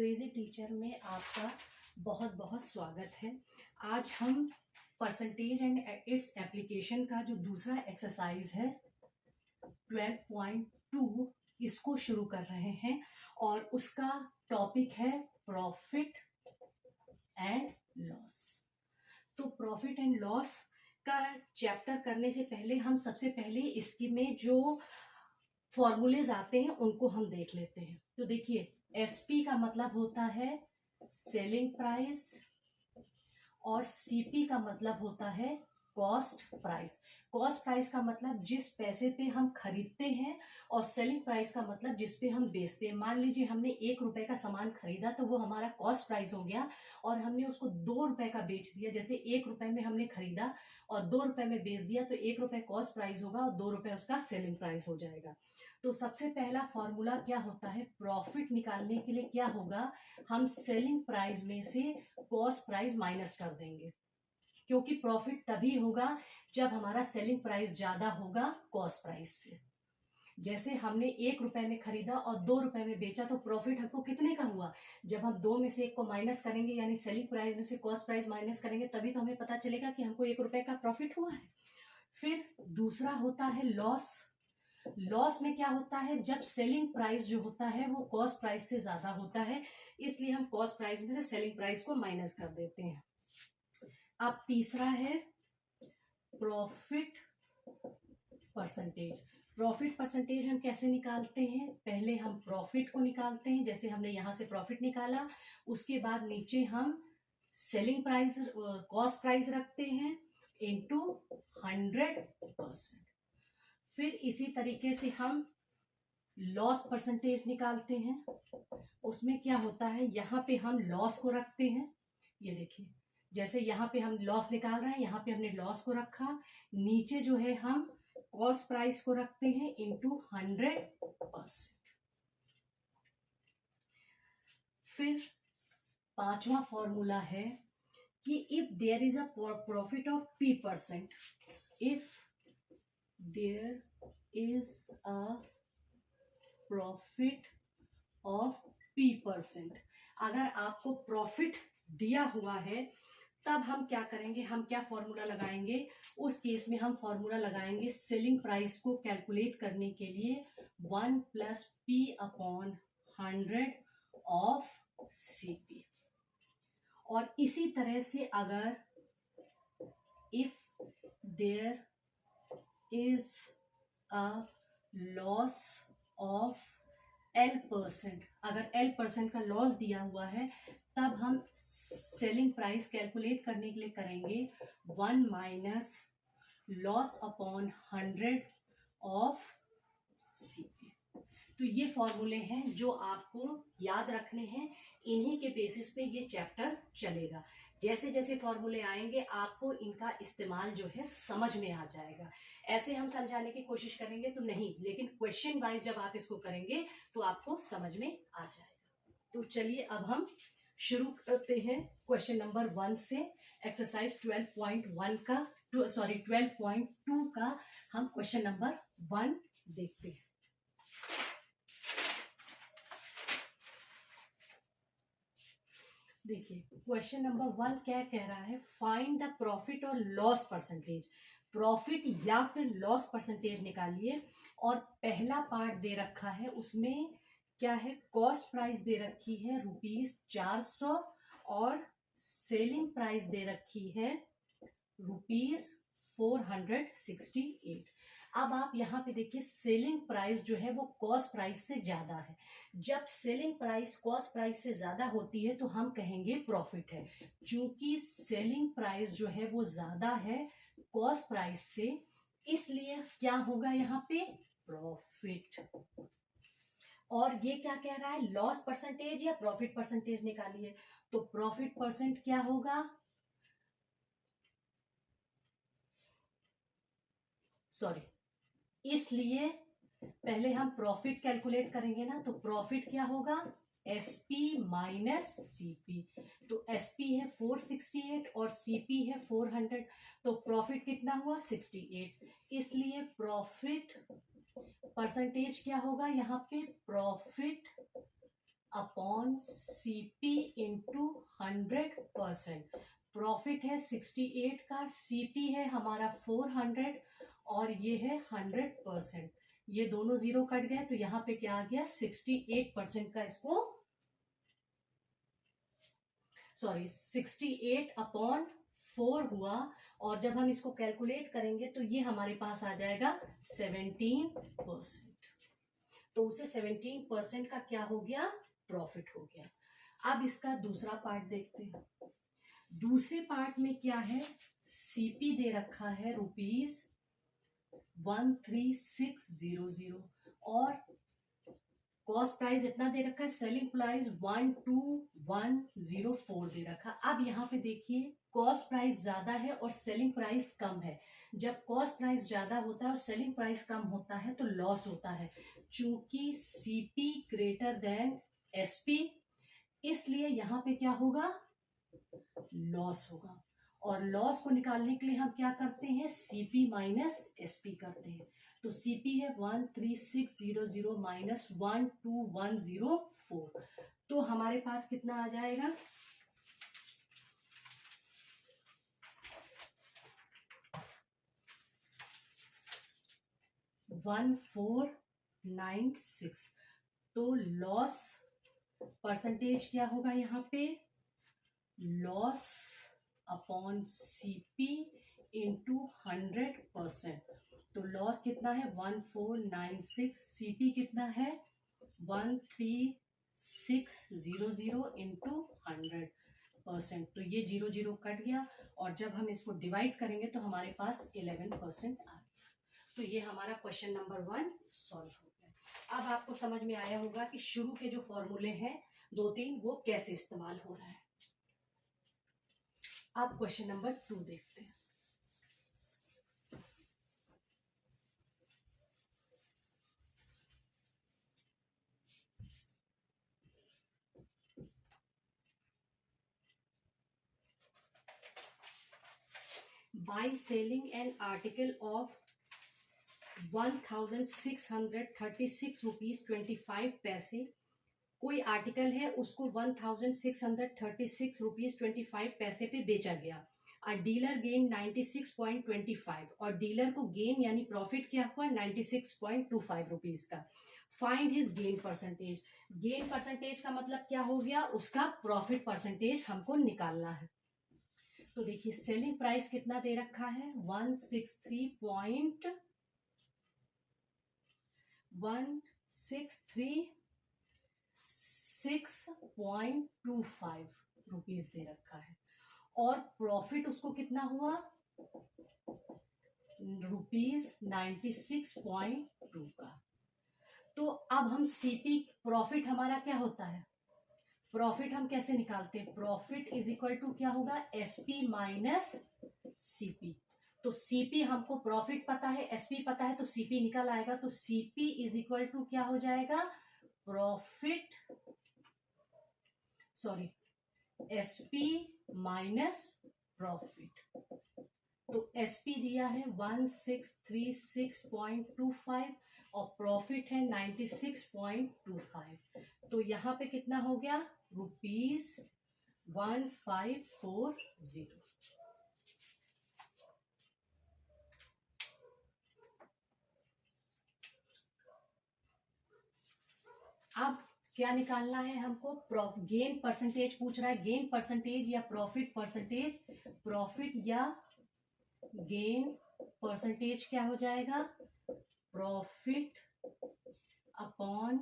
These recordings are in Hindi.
क्रेजी टीचर में आपका बहुत बहुत स्वागत है। आज हम परसेंटेज एंड इट्स एप्लीकेशन का जो दूसरा एक्सरसाइज है 12.2 इसको शुरू कर रहे हैं और उसका टॉपिक है प्रॉफिट एंड लॉस। तो प्रॉफिट एंड लॉस का चैप्टर करने से पहले हम सबसे पहले इसकी में जो फॉर्मूलेज आते हैं उनको हम देख लेते हैं। तो देखिए, एसपी का मतलब होता है सेलिंग प्राइस और सीपी का मतलब होता है कॉस्ट प्राइस। कॉस्ट प्राइस का मतलब जिस पैसे पे हम खरीदते हैं और सेलिंग प्राइस का मतलब जिस पे हम बेचते हैं। मान लीजिए हमने 1 रुपए का सामान खरीदा तो वो हमारा कॉस्ट प्राइस हो गया और हमने उसको 2 रुपए का बेच दिया। जैसे 1 रुपए में हमने खरीदा और 2 रुपए में बेच दिया तो 1 रुपए कॉस्ट प्राइस होगा और 2 रुपए उसका सेलिंग प्राइस हो जाएगा। तो सबसे पहला फॉर्मूला क्या होता है, प्रॉफिट निकालने के लिए क्या होगा, हम सेलिंग प्राइस में से कॉस्ट प्राइस माइनस कर देंगे, क्योंकि प्रॉफिट तभी होगा जब हमारा सेलिंग प्राइस ज्यादा होगा कॉस्ट प्राइस से। जैसे हमने 1 रुपए में खरीदा और 2 रुपए में बेचा तो प्रॉफिट हमको कितने का हुआ, जब हम 2 में से 1 को माइनस करेंगे यानी सेलिंग प्राइस में से कॉस्ट प्राइस माइनस करेंगे तभी तो हमें पता चलेगा कि हमको 1 रुपए का प्रॉफिट हुआ है। फिर दूसरा होता है लॉस। लॉस में क्या होता है, जब सेलिंग प्राइस जो होता है वो कॉस्ट प्राइस से ज्यादा होता है, इसलिए हम कॉस्ट प्राइस में से सेलिंग प्राइस को माइनस कर देते हैं। अब तीसरा है प्रॉफिट परसेंटेज। प्रॉफिट परसेंटेज हम कैसे निकालते हैं, पहले हम प्रॉफिट को निकालते हैं, जैसे हमने यहां से प्रॉफिट निकाला, उसके बाद नीचे हम सेलिंग प्राइस कॉस्ट प्राइस रखते हैं इनटू 100%। फिर इसी तरीके से हम लॉस परसेंटेज निकालते हैं। उसमें क्या होता है, यहाँ पे हम लॉस को रखते हैं, ये देखिए जैसे यहाँ पे हम लॉस निकाल रहे हैं, यहाँ पे हमने लॉस को रखा, नीचे जो है हम कॉस्ट प्राइस को रखते हैं इनटू 100%। फिर पांचवा फॉर्मूला है कि if there is a profit of P%, if there is a profit of P%, अगर आपको प्रॉफिट दिया हुआ है तब हम क्या करेंगे, हम क्या फॉर्मूला लगाएंगे, उस केस में हम फॉर्मूला लगाएंगे सेलिंग प्राइस को कैलकुलेट करने के लिए 1 + P/100 ऑफ CP। और इसी तरह से अगर if there is a loss of L%, अगर L% का लॉस दिया हुआ है तब हम सेलिंग प्राइस कैलकुलेट करने के लिए करेंगे 1 - loss/100 ऑफ CP। तो ये फॉर्मूले हैं जो आपको याद रखने हैं, इन्हीं के बेसिस पे ये चैप्टर चलेगा। जैसे जैसे फॉर्मूले आएंगे आपको इनका इस्तेमाल जो है समझ में आ जाएगा। ऐसे हम समझाने की कोशिश करेंगे तो नहीं, लेकिन क्वेश्चन वाइज जब आप इसको करेंगे तो आपको समझ में आ जाएगा। तो चलिए अब हम शुरू करते हैं क्वेश्चन नंबर 1 से। एक्सरसाइज 12.2 का हम क्वेश्चन नंबर 1 देखते हैं। देखिए क्वेश्चन नंबर 1 क्या कह रहा है, फाइंड द प्रॉफिट और लॉस परसेंटेज। प्रॉफिट या फिर लॉस परसेंटेज निकालिए। और पहला पार्ट दे रखा है, उसमें क्या है, कॉस्ट प्राइस दे रखी है ₹400 और सेलिंग प्राइस दे रखी है ₹468। अब आप यहाँ पे देखिए सेलिंग प्राइस जो है वो कॉस्ट प्राइस से ज्यादा है। जब सेलिंग प्राइस कॉस्ट प्राइस से ज्यादा होती है तो हम कहेंगे प्रॉफिट है। चूंकि सेलिंग प्राइस जो है वो ज्यादा है कॉस्ट प्राइस से, इसलिए क्या होगा यहाँ पे प्रॉफिट। और ये क्या कह रहा है, लॉस परसेंटेज या प्रॉफिट परसेंटेज निकालिए। तो प्रॉफिट परसेंट क्या होगा, सॉरी, इसलिए पहले हम प्रॉफिट कैलकुलेट करेंगे ना, तो प्रॉफिट क्या होगा, SP - CP। तो SP है 468 और CP है 400, तो प्रॉफिट कितना हुआ 68। इसलिए प्रॉफिट परसेंटेज क्या होगा यहाँ पे, profit upon CP into 100%। Profit है 68 का, सीपी है हमारा 400 और ये है 100%। ये दोनों जीरो कट गए तो यहाँ पे क्या आ गया 68% का, इसको सॉरी 68/4 हुआ। और जब हम इसको कैलकुलेट करेंगे तो ये हमारे पास आ जाएगा 17%। तो उसे 17% का क्या हो गया, प्रॉफिट हो गया। अब इसका दूसरा पार्ट देखते हैं। दूसरे पार्ट में क्या है, सीपी दे रखा है ₹13600 और कॉस्ट प्राइस इतना दे रखा है, सेलिंग प्राइस 12104 दे रखा। अब यहाँ पे देखिए कॉस्ट प्राइस ज्यादा है और सेलिंग प्राइस कम है। जब कॉस्ट प्राइस ज्यादा होता है और सेलिंग प्राइस कम होता है तो लॉस होता है। चूंकि सीपी ग्रेटर देन एसपी, इसलिए यहाँ पे क्या होगा, लॉस होगा। और लॉस को निकालने के लिए हम क्या करते हैं, सीपी माइनस एसपी करते हैं। तो सीपी है 13600 माइनस 12104। तो हमारे पास कितना आ जाएगा, 1496। तो लॉस परसेंटेज क्या होगा यहाँ पे, लॉस अपॉन सीपी इंटू 100%। तो लॉस कितना है 1496, सीपी कितना है 13600 इंटू 100%। तो ये 00 कट गया और जब हम इसको डिवाइड करेंगे तो हमारे पास 11% आ गया। तो ये हमारा क्वेश्चन नंबर 1 सॉल्व हो गया। अब आपको समझ में आया होगा कि शुरू के जो फॉर्मूले हैं 2-3 वो कैसे इस्तेमाल हो रहा है। अब क्वेश्चन नंबर 2 देखते हैं। By selling an article of 1636 rupees 25 पैसे, कोई आर्टिकल है उसको 1636 रुपीज 25 पैसे पे बेचा गया। अ डीलर गेन 96.25 और डीलर को गेन यानी प्रॉफिट क्या हुआ 96.25 रुपीज का। Find his gain percentage. Gain percentage का मतलब क्या हो गया, उसका प्रॉफिट परसेंटेज हमको निकालना है। तो देखिए सेलिंग प्राइस कितना दे रखा है 163.625 रुपीज दे रखा है और प्रॉफिट उसको कितना हुआ ₹96.2 का। तो अब हम सीपी, प्रॉफिट हमारा क्या होता है, प्रॉफिट हम कैसे निकालते हैं, प्रॉफिट इज इक्वल टू क्या होगा एसपी माइनस सीपी। तो सीपी हमको प्रॉफिट पता है, एसपी पता है, तो सीपी निकल आएगा। तो सीपी इज इक्वल टू क्या हो जाएगा, profit sorry SP minus profit. तो एसपी दिया है 1636.25 और प्रॉफिट है 96.25। तो यहां पे कितना हो गया ₹1540। अब क्या निकालना है हमको, गेन परसेंटेज पूछ रहा है, गेन परसेंटेज या प्रॉफिट परसेंटेज। प्रॉफिट या गेन परसेंटेज क्या हो जाएगा, profit upon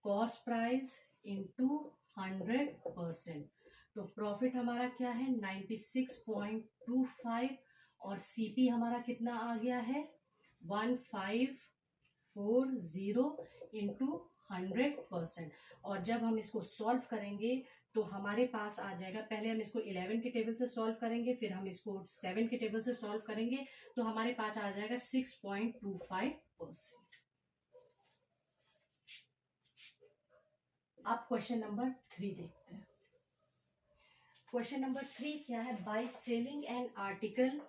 cost price into 100%। तो प्रॉफिट हमारा क्या है 96.25 और सीपी हमारा कितना आ गया है 1540 इंटू 100%। और जब हम इसको सॉल्व करेंगे तो हमारे पास आ जाएगा, पहले हम इसको 11 के टेबल से सॉल्व करेंगे, फिर हम इसको 7 के टेबल से सॉल्व करेंगे, तो हमारे पास आ जाएगा 6.25%। अब क्वेश्चन नंबर 3 देखते हैं। क्वेश्चन नंबर 3 क्या है, by selling an article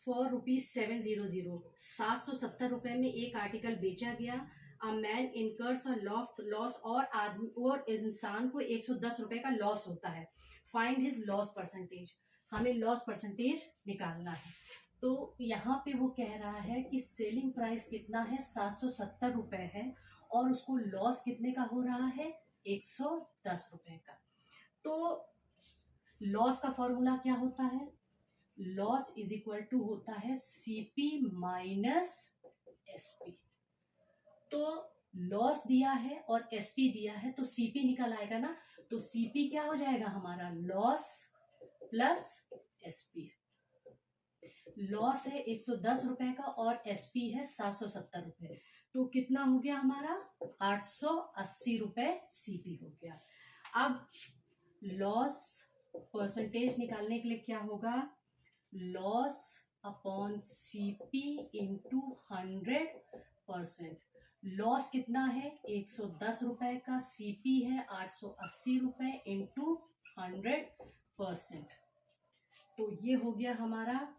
for ₹700, 770 रुपए में एक आर्टिकल बेचा गया। A man incurs a loss, और इंसान को 110 रुपए का लॉस होता है। फाइंड हिज लॉस परसेंटेज, हमें लॉस परसेंटेज निकालना है। तो यहाँ पे वो कह रहा है कि सेलिंग प्राइस कितना है, 770 रुपए है, और उसको लॉस कितने का हो रहा है, 110 रुपए का। तो लॉस का फॉर्मूला क्या होता है, लॉस इज इक्वल टू होता है सीपी माइनस एसपी। तो लॉस दिया है और एसपी दिया है, तो सीपी निकल आएगा ना, तो सीपी क्या हो जाएगा हमारा, लॉस प्लस एसपी। लॉस है 110 रुपए का और एसपी है 770 रुपए, तो कितना हो गया हमारा, 880 रुपए सीपी हो गया। अब लॉस परसेंटेज निकालने के लिए क्या होगा, loss upon CP into 100%। Loss कितना है, 110 रुपए का, सीपी है 880 रुपए इंटू 100%। तो ये हो गया हमारा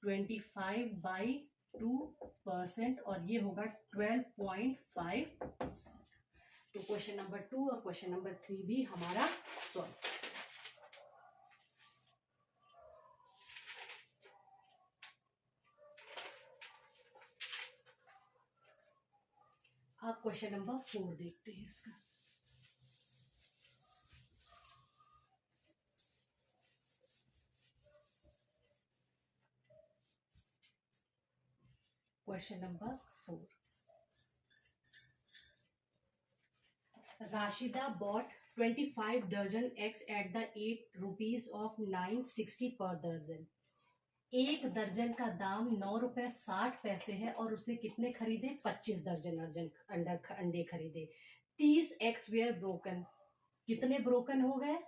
25/2%, और ये होगा 12.5%। तो क्वेश्चन नंबर 2 और क्वेश्चन नंबर 3 भी हमारा सॉल्व। आप क्वेश्चन नंबर 4 देखते हैं इसका। Question number 4, Rashida bought 25 dozen eggs at the 8 rupees of 960 per dozen। एक दर्जन का दाम 9 रुपए 60 पैसे है, और उसने कितने खरीदे, 25 दर्जन अंडे खरीदे। 30 eggs were broken, कितने ब्रोकन हो गए,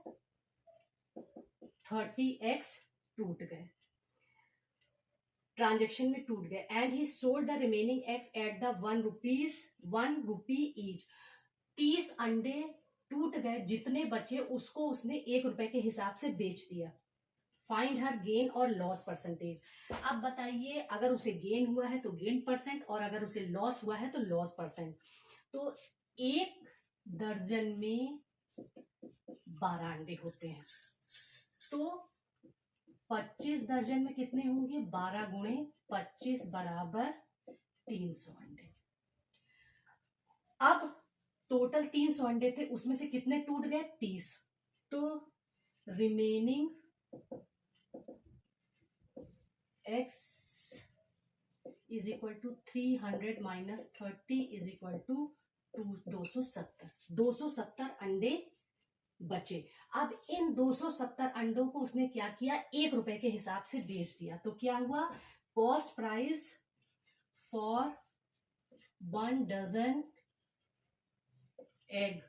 30 eggs टूट गए, ट्रांजेक्शन में टूट गए। And he sold the remaining eggs at the 1 rupee each. 30 अंडे टूट गए, जितने बचे उसको उसने 1 रुपए के हिसाब से बेच दिया। फाइंड हर गेन और लॉस परसेंटेज। अब बताइए, अगर उसे गेन हुआ है तो गेन परसेंट, और अगर उसे लॉस हुआ है तो लॉस परसेंट। तो एक दर्जन में 12 अंडे होते हैं, तो 25 दर्जन में कितने होंगे, 12 गुणे 25 बराबर 300 अंडे। अब टोटल 300 अंडे थे, उसमें से कितने टूट गए, 30। तो remaining x is equal to 300 minus 30 is equal to 270 अंडे बचे। अब इन 270 अंडों को उसने क्या किया, 1 रुपए के हिसाब से बेच दिया। तो क्या हुआ, cost price for 1 dozen egg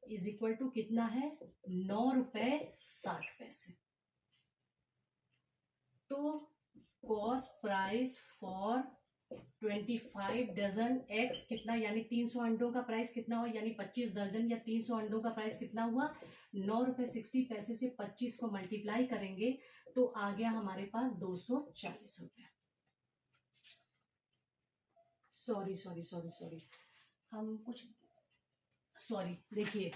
is equal to कितना है, 9 रुपए 60 पैसे। तो cost price for 25 dozen eggs कितना, यानी 300 अंडों का प्राइस कितना हुआ, यानी 25 दर्जन या 300 अंडों का प्राइस कितना हुआ, 9 रुपए 60 पैसे से 25 को मल्टीप्लाई करेंगे तो आ गया हमारे पास 240 रुपए। सॉरी हम कुछ देखिए,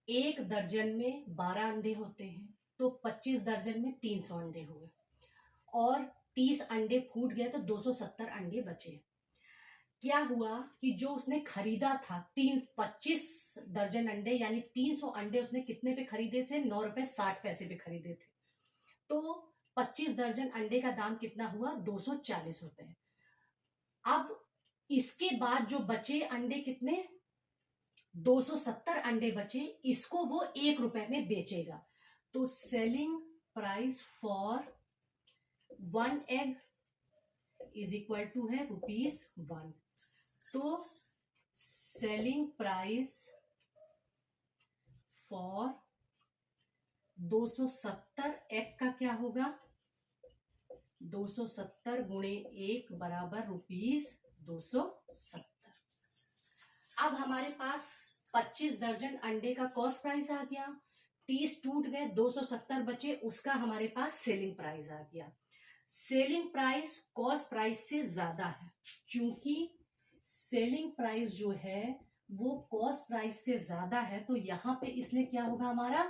एक दर्जन में 12 अंडे होते हैं, तो 25 दर्जन में 300 अंडे हुए, और 30 अंडे फूट गए तो 270 अंडे बचे। क्या हुआ कि जो उसने खरीदा था 25 दर्जन अंडे, यानी 300 अंडे उसने कितने पे खरीदे थे, 9 रुपए 60 पैसे पे खरीदे थे। तो 25 दर्जन अंडे का दाम कितना हुआ, 240 रुपए। अब इसके बाद जो बचे अंडे कितने, 270 अंडे बचे, इसको वो 1 रुपए में बेचेगा। तो selling price for 1 egg is equal to है ₹1। तो सेलिंग प्राइस फॉर 270 एग का क्या होगा, 270 गुणे 1 बराबर ₹270। अब हमारे पास 25 दर्जन अंडे का कॉस्ट प्राइस आ गया, 30 टूट गए, 270 बचे, उसका हमारे पास सेलिंग प्राइस आ गया। सेलिंग प्राइस कॉस्ट प्राइस से ज्यादा है, क्योंकि सेलिंग प्राइस जो है वो कॉस्ट प्राइस से ज्यादा है, तो यहाँ पे इसलिए क्या होगा हमारा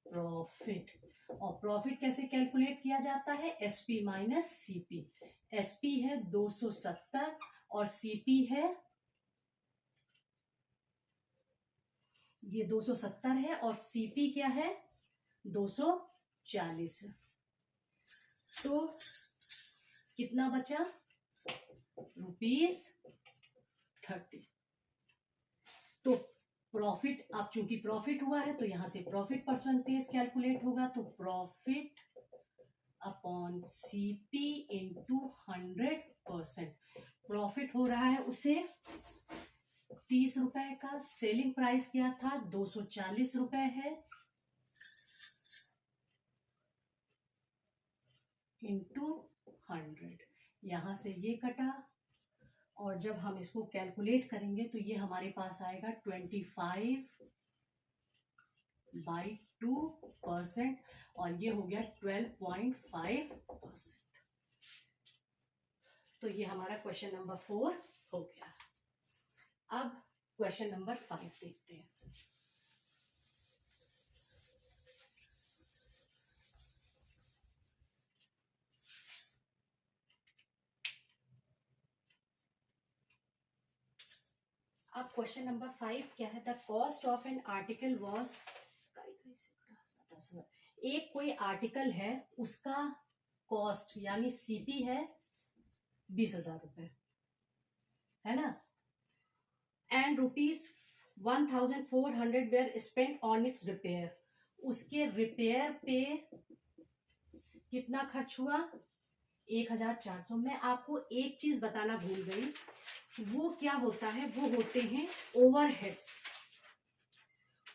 प्रॉफिट। और प्रॉफिट कैसे कैलकुलेट किया जाता है, एसपी माइनस सीपी। एसपी है 270 और सीपी है ये 270 है और सीपी क्या है 240 है। तो कितना बचा, ₹30। तो प्रॉफिट, अब चूंकि प्रॉफिट हुआ है तो यहां से प्रॉफिट परसेंटेज कैलकुलेट होगा, तो profit upon CP into 100%। Profit हो रहा है उसे 30 रुपए का, सेलिंग प्राइस क्या था 240 रुपए है, इंटू 100। यहां से ये कटा और जब हम इसको कैलकुलेट करेंगे तो ये हमारे पास आएगा 25/2% और ये हो गया 12.5%। तो ये हमारा क्वेश्चन नंबर 4 हो गया। अब क्वेश्चन नंबर 5 देखते हैं। अब क्वेश्चन नंबर 5 क्या है, the cost of an article was, एक कोई आर्टिकल है उसका कॉस्ट यानी सीपी है 20,000 रुपए, है ना, and ₹1,400 were spend on its repair. उसके रिपेयर पे कितना खर्च हुआ 1,400। मैं आपको एक चीज बताना भूल गई, वो क्या होता है, वो होते हैं ओवरहेड्स।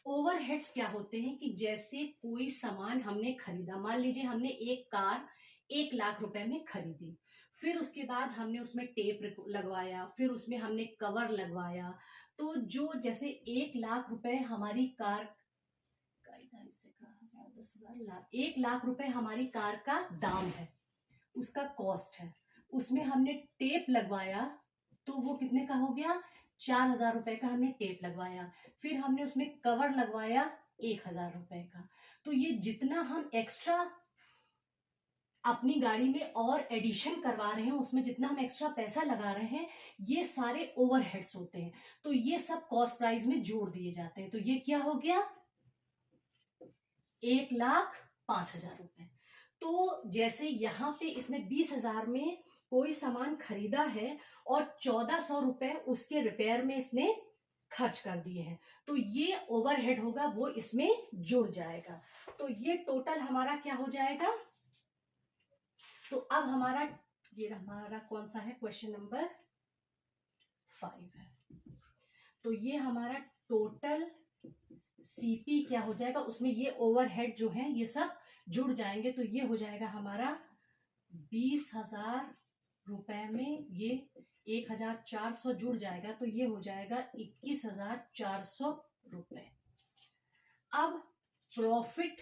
ओवरहेड्स क्या होते हैं कि जैसे कोई सामान हमने खरीदा, मान लीजिए हमने एक कार 1 लाख रुपए में खरीदी, फिर उसके बाद हमने उसमें टेप लगवाया, फिर उसमें हमने कवर लगवाया, तो जो जैसे 1 लाख रुपए हमारी कार, 1 लाख रुपए हमारी कार का दाम है, उसका कॉस्ट है, उसमें हमने टेप लगवाया तो वो कितने का हो गया 4,000 रुपए का हमने टेप लगवाया, फिर हमने उसमें कवर लगवाया 1,000 रुपए का। तो ये जितना हम एक्स्ट्रा अपनी गाड़ी में और एडिशन करवा रहे हैं, उसमें जितना हम एक्स्ट्रा पैसा लगा रहे हैं, ये सारे ओवरहेड्स होते हैं, तो ये सब कॉस्ट प्राइस में जोड़ दिए जाते हैं। तो ये क्या हो गया 1,05,000 रुपए। तो जैसे यहाँ पे इसने 20,000 में कोई सामान खरीदा है और 1,400 रुपए उसके रिपेयर में इसने खर्च कर दिए हैं, तो ये ओवरहेड होगा वो इसमें जुड़ जाएगा। तो ये टोटल हमारा क्या हो जाएगा, तो अब हमारा ये हमारा कौन सा है, क्वेश्चन नंबर 5 है। तो ये हमारा टोटल सीपी क्या हो जाएगा, उसमें ये ओवरहेड जो है ये सब जुड़ जाएंगे, तो ये हो जाएगा हमारा 20,000 रुपए में ये 1,400 जुड़ जाएगा, तो ये हो जाएगा 21,400 रुपए। अब प्रॉफिट,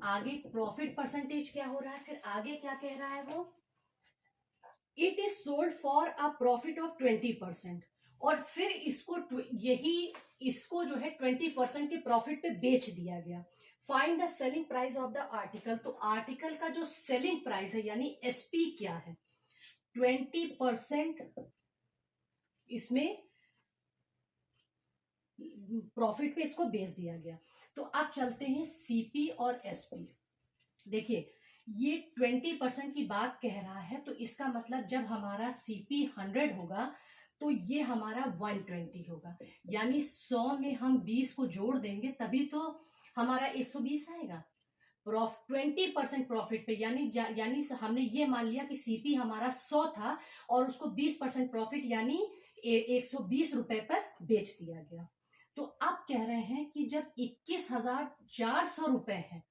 आगे प्रॉफिट परसेंटेज क्या हो रहा है, फिर आगे क्या कह रहा है वो, it is sold for a profit of 20%, और फिर इसको जो है 20% के प्रॉफिट पे बेच दिया गया। Find the selling price of the article. तो आर्टिकल का जो सेलिंग प्राइस है यानी एसपी क्या है, 20% इसमें प्रॉफिट पे इसको बेच दिया गया। तो अब चलते हैं सीपी और एसपी। देखिए ये 20% की बात कह रहा है, तो इसका मतलब जब हमारा सीपी 100 होगा तो ये हमारा 120 होगा, यानी 100 में हम 20 को जोड़ देंगे तभी तो हमारा 120 आएगा। 20% प्रॉफिट पे यानी हमने ये मान लिया कि सीपी हमारा 100 था और उसको 20% प्रॉफिट यानी 120 रुपए पर बेच दिया गया। तो अब कह रहे हैं कि जब 21,400 रुपए है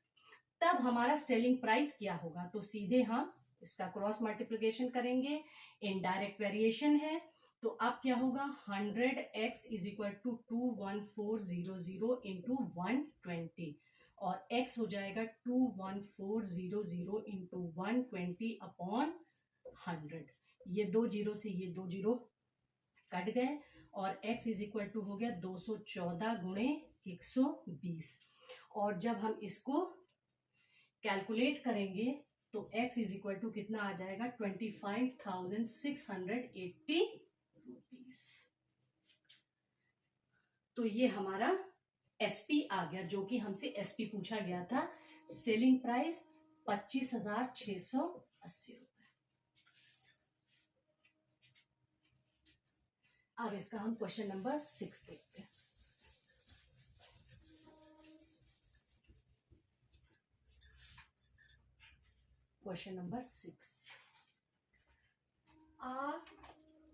तब हमारा सेलिंग प्राइस क्या होगा। तो सीधे हम इसका क्रॉस मल्टीप्लिकेशन करेंगे, इनडायरेक्ट वेरिएशन है, तो अब क्या होगा 100x is equal to 21400 into 120 और x हो जाएगा 21400 इंटू 120 अपॉन 100। ये 2 जीरो से ये 2 जीरो कट गए और x इज इक्वल टू हो गया 214 गुणे 120। और जब हम इसको कैलकुलेट करेंगे तो x इज इक्वल टू कितना आ जाएगा 25,680 रुपीज। तो ये हमारा एसपी आ गया, जो कि हमसे एसपी पूछा गया था। सेलिंग प्राइस 25,680 रुपए। अब इसका हम क्वेश्चन नंबर 6 देखते हैं। Question number 6,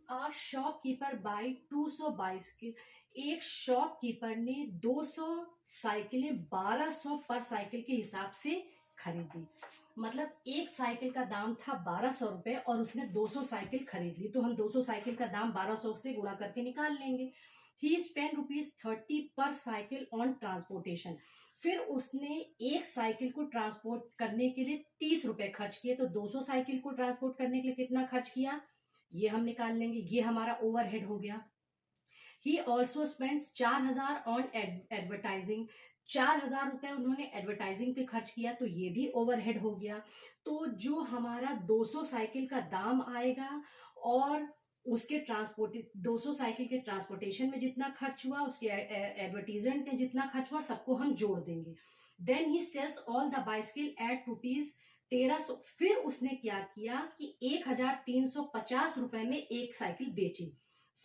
a shopkeeper buy 200 bicycle. एक शॉपकीपर ने 200 साइकिलें 1200 पर साइकिल के हिसाब से खरीदी। मतलब एक साइकिल का दाम था 1200 रुपए और उसने 200 साइकिल खरीद ली, तो हम 200 साइकिल का दाम 1200 से गुणा करके निकाल लेंगे। ही स्पेंड ₹30 पर साइकिल ऑन ट्रांसपोर्टेशन। फिर उसने एक साइकिल को ट्रांसपोर्ट करने के लिए 30 रुपए खर्च किए, तो 200 साइकिल को ट्रांसपोर्ट करने के लिए कितना खर्च किया ये हम निकाल लेंगे। ये हमारा ओवरहेड हो गया। He also spends 4,000 on advertising. 4,000 रुपए उन्होंने एडवर्टाइजिंग पे खर्च किया, तो ये भी ओवरहेड हो गया। तो जो हमारा 200 साइकिल का दाम आएगा और उसके 200 साइकिल के ट्रांसपोर्टेशन में जितना खर्च हुआ, उसके एडवर्टीजमेंट में जितना खर्च हुआ, सबको हम जोड़ देंगे। Then he sells all the bicycle at ₹1300। फिर उसने क्या किया कि 1,350 रुपए में एक साइकिल बेची।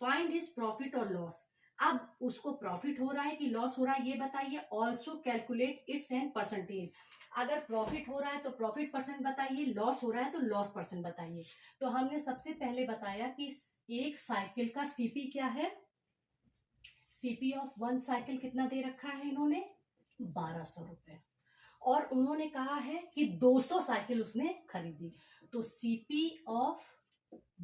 फाइंड हिज प्रॉफिट और लॉस। अब उसको प्रॉफिट हो रहा है कि लॉस हो रहा है ये बताइए। Also calculate its and percentage. अगर प्रॉफिट हो रहा है तो प्रॉफिट परसेंट बताइए, लॉस हो रहा है तो लॉस परसेंट बताइए। तो हमने सबसे पहले बताया कि एक साइकिल का सीपी क्या है। सीपी ऑफ वन साइकिल कितना दे रखा है इन्होंने 1200 रुपए, और उन्होंने कहा है कि 200 साइकिल उसने खरीदी। तो सीपी ऑफ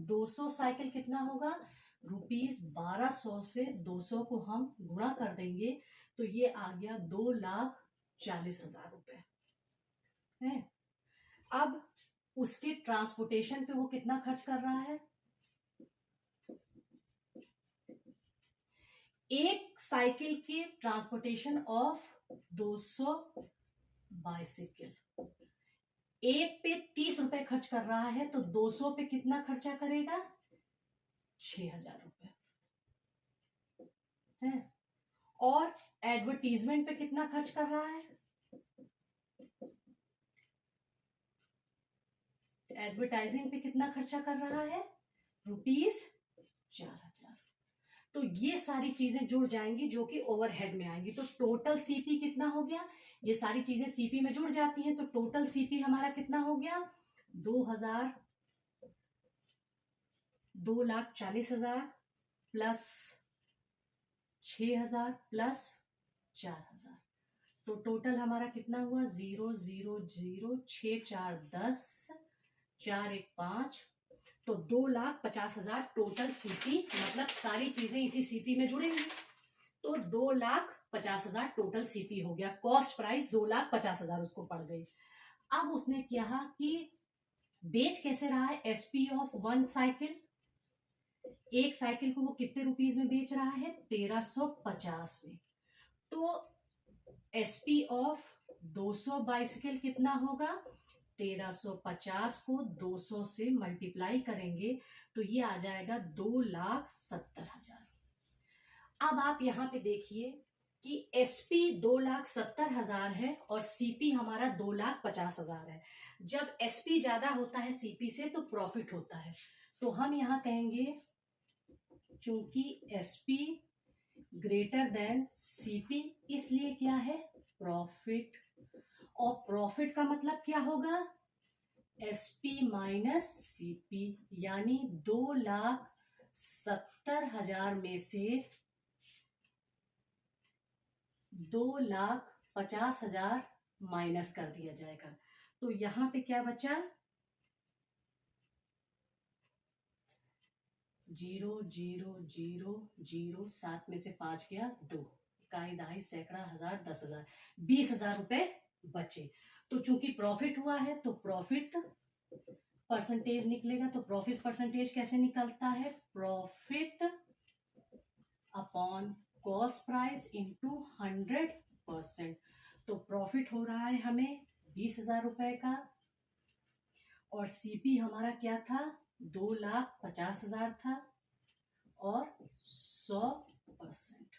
200 साइकिल कितना होगा ₹1200 से 200 को हम गुणा कर देंगे तो ये आ गया 2,40,000 रुपए है। अब उसके ट्रांसपोर्टेशन पे वो कितना खर्च कर रहा है। एक साइकिल के ट्रांसपोर्टेशन ऑफ 200 बाइसिकल, एक पे 30 रुपए खर्च कर रहा है, तो 200 पे कितना खर्चा करेगा 6,000 रुपए है। और एडवर्टीजमेंट पे कितना खर्च कर रहा है, एडवर्टाइजिंग पे कितना खर्चा कर रहा है ₹4,000। तो ये सारी चीजें जुड़ जाएंगी जो कि ओवरहेड में आएंगी। तो टोटल सीपी कितना हो गया, ये सारी चीजें सीपी में जुड़ जाती हैं, तो टोटल सीपी हमारा कितना हो गया 2,40,000 प्लस 6,000 प्लस 4,000। तो टोटल हमारा कितना हुआ 0 0 0 6 4 10 4 1 5, तो 2,50,000 टोटल सीपी। मतलब सारी चीजें इसी सीपी में जुड़ेंगी, तो 2,50,000 टोटल सीपी हो गया। कॉस्ट प्राइस 2,50,000 उसको पड़ गई। अब उसने क्या कि बेच कैसे रहा है, एसपी ऑफ वन साइकिल, एक साइकिल को वो कितने रुपीज में बेच रहा है 1,350 में। तो एसपी ऑफ 200 बाइसिकल कितना होगा 1,350 को 200 से मल्टीप्लाई करेंगे तो ये आ जाएगा 2,70,000। अब आप यहां पे देखिए कि एसपी 2,70,000 है और सीपी हमारा 2,50,000 है। जब एसपी ज्यादा होता है सीपी से तो प्रॉफिट होता है। तो हम यहां कहेंगे चूंकि एसपी ग्रेटर देन सीपी, इसलिए क्या है प्रॉफिट। और प्रॉफिट का मतलब क्या होगा एसपी माइनस सीपी, यानी 2,70,000 में से 2,50,000 माइनस कर दिया जाएगा। तो यहां पे क्या बचा 0 0 0 0, 7 में से 5 गया 2, इकाई दहाई सैकड़ा हजार 10,000, 20,000 रुपए बचे। तो चूंकि प्रॉफिट हुआ है तो प्रॉफिट परसेंटेज निकलेगा। तो प्रॉफिट परसेंटेज कैसे निकलता है, profit upon cost price into 100%। तो प्रॉफिट हो रहा है हमें 20,000 रुपए का, और सीपी हमारा क्या था, 2,50,000 था, और 100%।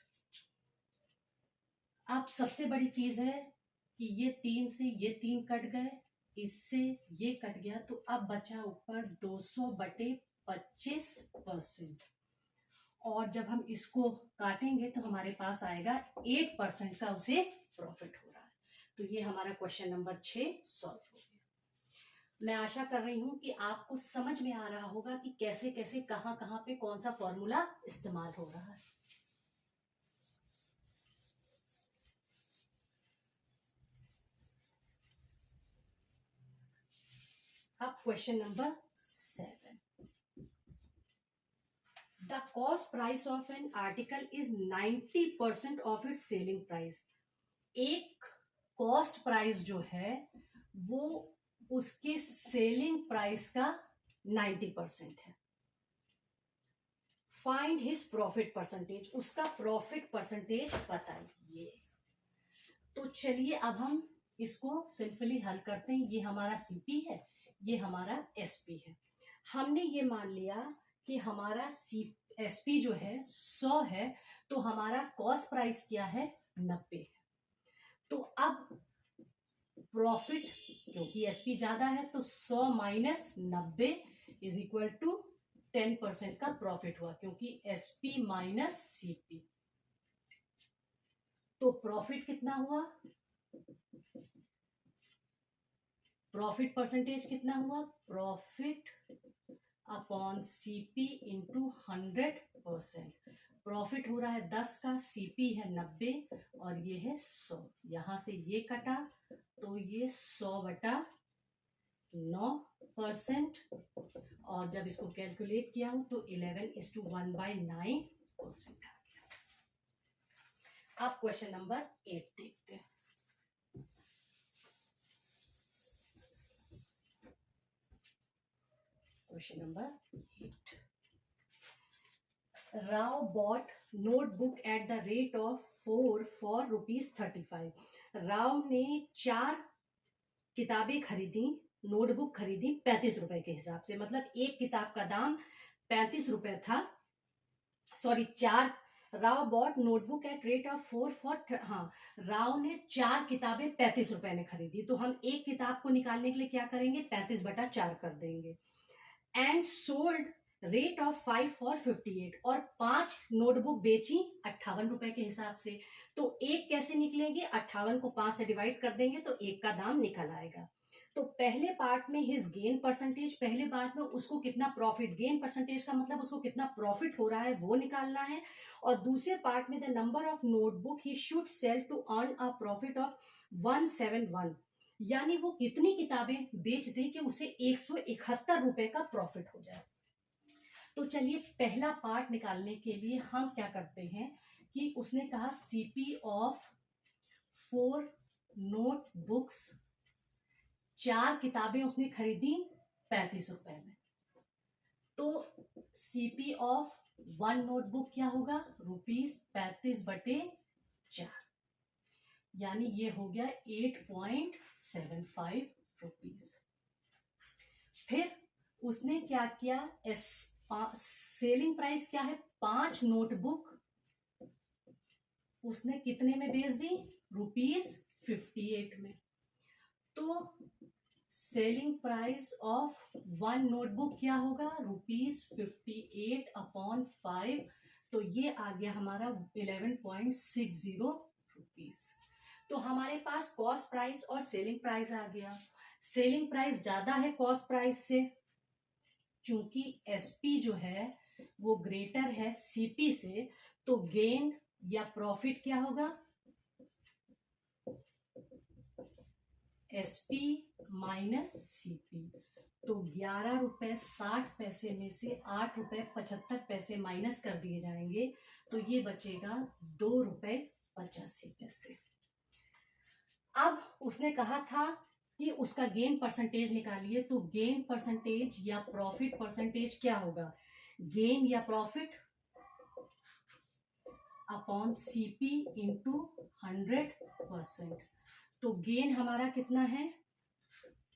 अब सबसे बड़ी चीज है कि ये 3 से ये 3 कट गए, इससे ये कट गया, तो अब बचा ऊपर 200/25%। और जब हम इसको काटेंगे तो हमारे पास आएगा 8% का उसे प्रॉफिट हो रहा है। तो ये हमारा क्वेश्चन नंबर 6 सॉल्व हो गया। मैं आशा कर रही हूं कि आपको समझ में आ रहा होगा कि कैसे कैसे कहां कहां पे कौन सा फॉर्मूला इस्तेमाल हो रहा है। अब question number 7, the cost price of an article is 90% of its selling price. एक कॉस्ट प्राइस जो है वो उसके सेलिंग प्राइस का 90% है। फाइंड हिज प्रॉफिट परसेंटेज, उसका प्रॉफिट परसेंटेज बताइए। तो चलिए अब हम इसको सिंपली हल करते हैं। ये हमारा सीपी है, ये हमारा एसपी है। हमने ये मान लिया कि हमारा एसपी जो है 100 है, तो हमारा कॉस्ट प्राइस क्या है, 90 है। तो अब प्रॉफिट, क्योंकि एसपी ज्यादा है तो 100 माइनस 90 इज इक्वल टू 10% का प्रॉफिट हुआ, क्योंकि एसपी माइनस सीपी। तो प्रॉफिट कितना हुआ, प्रॉफिट परसेंटेज कितना हुआ, profit upon CP into 100%। Profit हो रहा है 10 का, सीपी है 90 और ये है 100। यहां से ये कटा तो ये 100/9%, और जब इसको कैलकुलेट किया हूं तो 11:1/9%। अब क्वेश्चन नंबर 8 देखते हैं। Question number 8, Rao bought notebook at the rate of 4 for ₹35। Rao ने 4 किताबें खरीदी, नोटबुक खरीदी 35 रुपए के हिसाब से, मतलब एक किताब का दाम 35 रुपए था। Sorry, 4 Rao bought notebook at rate of 4 for, हाँ, राव ने 4 किताबें 35 रुपए में खरीदी। तो हम एक किताब को निकालने के लिए क्या करेंगे, 35/4 कर देंगे। And sold rate of 5 for 58, और 5 नोटबुक बेची 58 रुपए के हिसाब से। तो एक कैसे निकलेंगे, 58 को 5 से डिवाइड कर देंगे तो एक का दाम निकल आएगा। तो पहले पार्ट में हिज गेन परसेंटेज, पहले पार्ट में उसको कितना प्रॉफिट, गेन परसेंटेज का मतलब उसको कितना प्रॉफिट हो रहा है वो निकालना है। और दूसरे पार्ट में the number of notebook he should sell to earn a profit of 171, यानी वो कितनी किताबें बेच दे कि उसे 171 रुपए का प्रॉफिट हो जाए। तो चलिए पहला पार्ट निकालने के लिए हम क्या करते हैं कि उसने कहा सीपी ऑफ 4 नोटबुक्स, 4 किताबें उसने खरीदी 35 रुपए में। तो सीपी ऑफ 1 नोटबुक क्या होगा, ₹35/4, यानी ये हो गया 8.75 रुपीज। फिर उसने क्या किया, सेलिंग प्राइस क्या है, 5 नोटबुक उसने कितने में बेच दी, ₹58 में। तो सेलिंग प्राइस ऑफ 1 नोटबुक क्या होगा, ₹58/5। तो ये आ गया हमारा 11.60 रुपीज। तो हमारे पास कॉस्ट प्राइस और सेलिंग प्राइस आ गया। सेलिंग प्राइस ज्यादा है कॉस्ट प्राइस से, चूंकि एसपी जो है वो ग्रेटर है सीपी से, तो गेन या प्रॉफिट क्या होगा, एसपी माइनस सीपी। तो 11.60 में से 8.75 माइनस कर दिए जाएंगे, तो ये बचेगा ₹2.85। अब उसने कहा था कि उसका गेन परसेंटेज निकालिए, तो गेन परसेंटेज या प्रॉफिट परसेंटेज क्या होगा, गेन या प्रॉफिट, अपॉन CP इंटू 100%। तो गेन हमारा कितना है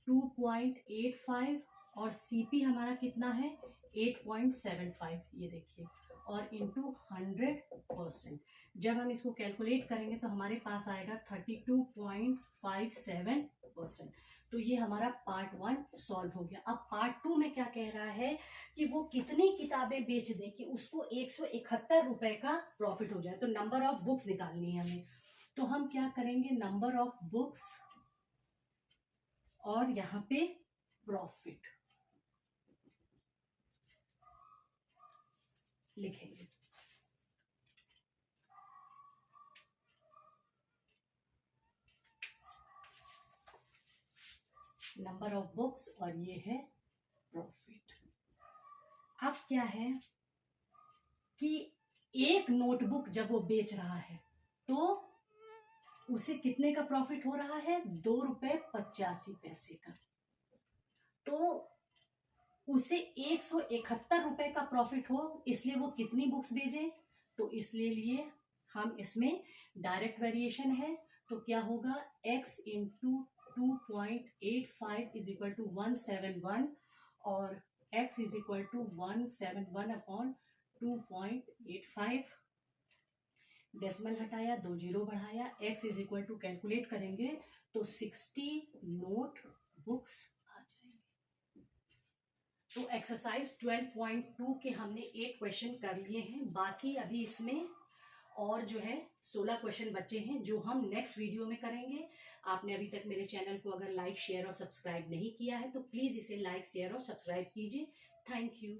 2.85 और CP हमारा कितना है 8.75, ये देखिए, और इंटू 100%। जब हम इसको कैलकुलेट करेंगे तो हमारे पास आएगा 32.57%। तो ये हमारा पार्ट 1 सॉल्व हो गया। अब पार्ट 2 में क्या कह रहा है कि वो कितनी किताबें बेच दे कि उसको 171 रुपए का प्रॉफिट हो जाए। तो नंबर ऑफ बुक्स निकालनी है हमें। तो हम क्या करेंगे, नंबर ऑफ बुक्स और यहाँ पे प्रॉफिट लिखेंगे। नंबर ऑफ बुक्स और ये है प्रॉफिट। अब क्या है कि एक नोटबुक जब वो बेच रहा है तो उसे कितने का प्रॉफिट हो रहा है, 2.85 का। तो उसे 171 रुपए का प्रॉफिट हो, इसलिए वो कितनी बुक्स भेजे, तो इसलिए लिए हम इसमें डायरेक्ट वेरिएशन है। तो क्या होगा, x into 2.85 is equal to 171 और x is equal to 171 upon 2.85। Decimal हटाया, 2 जीरो बढ़ाया, x is equal to calculate करेंगे तो 60 नोट बुक्स आ जाएंगे। तो एक्सरसाइज 12.2 के हमने 8 क्वेश्चन कर लिए हैं। बाकी अभी इसमें और जो है 16 क्वेश्चन बचे हैं जो हम नेक्स्ट वीडियो में करेंगे। आपने अभी तक मेरे चैनल को अगर लाइक शेयर और सब्सक्राइब नहीं किया है तो प्लीज इसे लाइक शेयर और सब्सक्राइब कीजिए। Thank you.